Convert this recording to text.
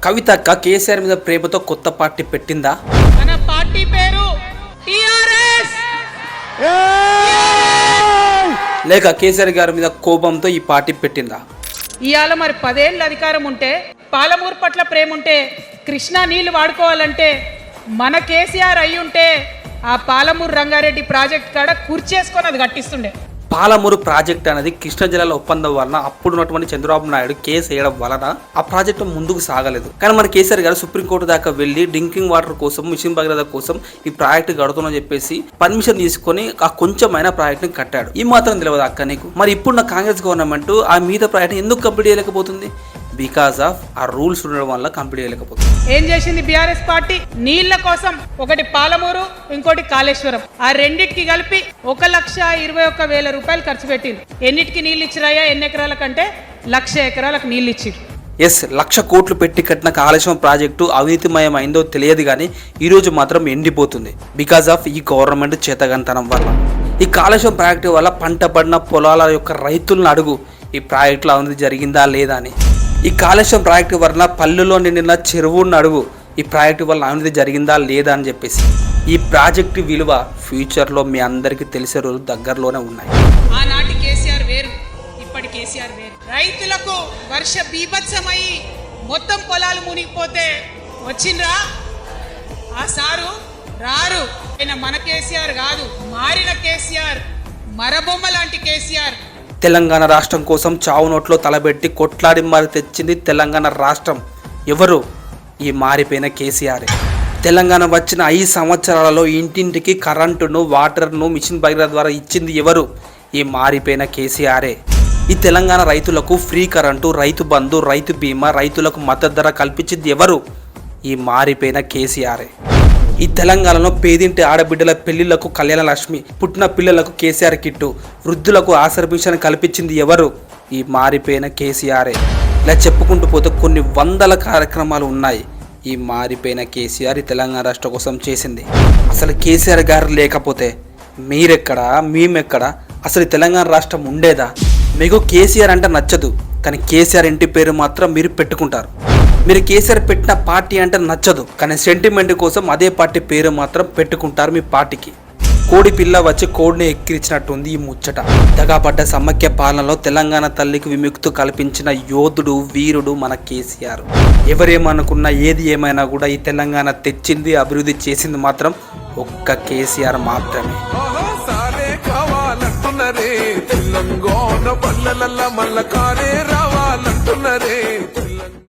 కవితక్క కేసీఆర్ మీద ప్రేమతో కొత్త పార్టీ పెట్టిందా? మన పార్టీ పేరు టిఆర్ఎస్. లేక కేసీఆర్ గారి మీద కోపంతో ఈ పార్టీ పెట్టిందా? ఇవాళ మరి 10 ఏళ్ళ అధికారం ఉంటే, పాలమూరు పట్ల ప్రేమ ఉంటే, కృష్ణా నీళ్లు వాడుకోవాలంటే మన కేసీఆర్ అయి ఉంటే ఆ పాలమూరు రంగారెడ్డి ప్రాజెక్ట్ కాడ కుర్చేసుకొని అది కట్టిస్తుండే. పాలమూరు ప్రాజెక్ట్ అనేది కృష్ణా జిల్లాల ఒప్పందం వలన అప్పుడున్నటువంటి చంద్రబాబు నాయుడు కేసు వేయడం వలన ఆ ప్రాజెక్టు ముందుకు సాగలేదు. కానీ మన కేసీఆర్ గారు సుప్రీంకోర్టు దాకా వెళ్లి డ్రింకింగ్ వాటర్ కోసం, మిషన్ భగీరథ కోసం ఈ ప్రాజెక్టు కడుతున్నామని చెప్పేసి పర్మిషన్ తీసుకొని ఆ కొంచెమైనా ప్రాజెక్టుని కట్టాడు. ఈ మాత్రం తెలియదు అక్క నీకు? మరి ఇప్పుడున్న కాంగ్రెస్ గవర్నమెంట్ ఆ మీద ప్రాజెక్టు ఎందుకు కంప్లీట్ చేయలేకపోతుంది? బికాస్ ఆఫ్ ఆ రూల్స్ ఉండడం వల్ల కంప్లీట్ చేయలేకపోతుంది. ఏం చేసింది బీఆర్ఎస్ పార్టీ? నీళ్ల కోసం ఒకటి పాలమూరు, ఇంకోటి కాళేశ్వరం, ఆ రెండింటికి కలిపి 1,21,000 రూపాయలు ఖర్చు పెట్టింది. ఎన్నిటికి నీళ్ళు ఇచ్చిరాయా? ఎన్ని ఎకరాల కంటే 1,00,000 ఎకరాలకు నీళ్ళు ఇచ్చిరు. ఎస్, 1,00,000 కోట్లు పెట్టి కట్టిన కాళేశ్వరం ప్రాజెక్టు అవినీతిమయం అయిందో తెలియదు కానీ ఈ రోజు మాత్రం ఎండిపోతుంది. బికాస్ ఆఫ్ ఈ గవర్నమెంట్ చేతగంతనం వల్ల. ఈ కాళేశ్వరం ప్రాజెక్టు వల్ల పంట పడిన పొలాల యొక్క రైతులను అడుగు, ఈ ప్రాజెక్టులో అవినీతి జరిగిందా లేదా అని. ఈ కాళేశ్వరం ప్రాజెక్టు వలన పల్లెలో నిండిన చెరువును అడుగు, ఈ ప్రాజెక్టు వల్ల అవినీతి జరిగిందా లేదా అని చెప్పేసి. ఈ ప్రాజెక్టు విలువ ఫ్యూచర్లో మీ అందరికీ తెలిసే రోజులు దగ్గరలోనే ఉన్నాయి. ఆనాటి కేసీఆర్ వేరు, ఇప్పటి కేసీఆర్ వేరు. రైతులకు వర్ష బీభత్సమై మొత్తం పొలాలు మునిగిపోతే వచ్చిండ్రా ఆ సారు? రారు. ఆయన మన కేసీఆర్ కాదు, మారిన కేసీఆర్, మరబొమ్మ లాంటి కేసీఆర్. తెలంగాణ రాష్ట్రం కోసం చావు నోట్లో తలబెట్టి కొట్లాడి మరి తెచ్చింది తెలంగాణ రాష్ట్రం. ఎవరు? ఈ మారిపోయిన కేసీఆరే. తెలంగాణ వచ్చిన 5 సంవత్సరాలలో ఇంటింటికి కరెంటును, వాటర్ను మిషన్ భగీరథ ద్వారా ఇచ్చింది ఎవరు? ఈ మారిపోయిన కేసీఆరే. ఈ తెలంగాణ రైతులకు ఫ్రీ కరెంటు, రైతు బంధు, రైతు బీమా, రైతులకు మద్దతు ధర కల్పించింది ఎవరు? ఈ మారిపోయిన కేసీఆరే. ఈ తెలంగాణలో పేదింటి ఆడబిడ్డల పెళ్లిళ్లకు కళ్యాణ లక్ష్మి, పుట్టిన పిల్లలకు కేసీఆర్ కిట్టు, వృద్ధులకు ఆసర్భిషన్ కల్పించింది ఎవరు? ఈ మారిపోయిన కేసీఆరే. ఇలా చెప్పుకుంటూ పోతే కొన్ని వందల కార్యక్రమాలు ఉన్నాయి ఈ మారిపోయిన కేసీఆర్ ఈ తెలంగాణ రాష్ట్రం కోసం చేసింది. అసలు కేసీఆర్ గారు లేకపోతే మీరెక్కడా, మేమెక్కడా? అసలు ఈ తెలంగాణ రాష్ట్రం ఉండేదా? మీకు కేసీఆర్ అంటే నచ్చదు, కానీ కేసీఆర్ ఇంటి పేరు మాత్రం మీరు పెట్టుకుంటారు. మీరు కేసీఆర్ పెట్టిన పార్టీ అంటే నచ్చదు, కానీ సెంటిమెంట్ కోసం అదే పార్టీ పేరు మాత్రం పెట్టుకుంటారు మీ పార్టీకి. కోడి పిల్ల వచ్చి కోడిని ఎక్కిరించినట్టుంది ఈ ముచ్చట. దగాపడ్డ సమైక్య పాలనలో తెలంగాణ తల్లికి విముక్తి కల్పించిన యోధుడు, వీరుడు మన కేసీఆర్. ఎవరేమనుకున్నా, ఏది ఏమైనా కూడా ఈ తెలంగాణ తెచ్చింది, అభివృద్ధి చేసింది మాత్రం ఒక్క కేసీఆర్ మాత్రమే. తెలంగాణ పల్లెల మల్ల కారే రావాలంటున్నరే.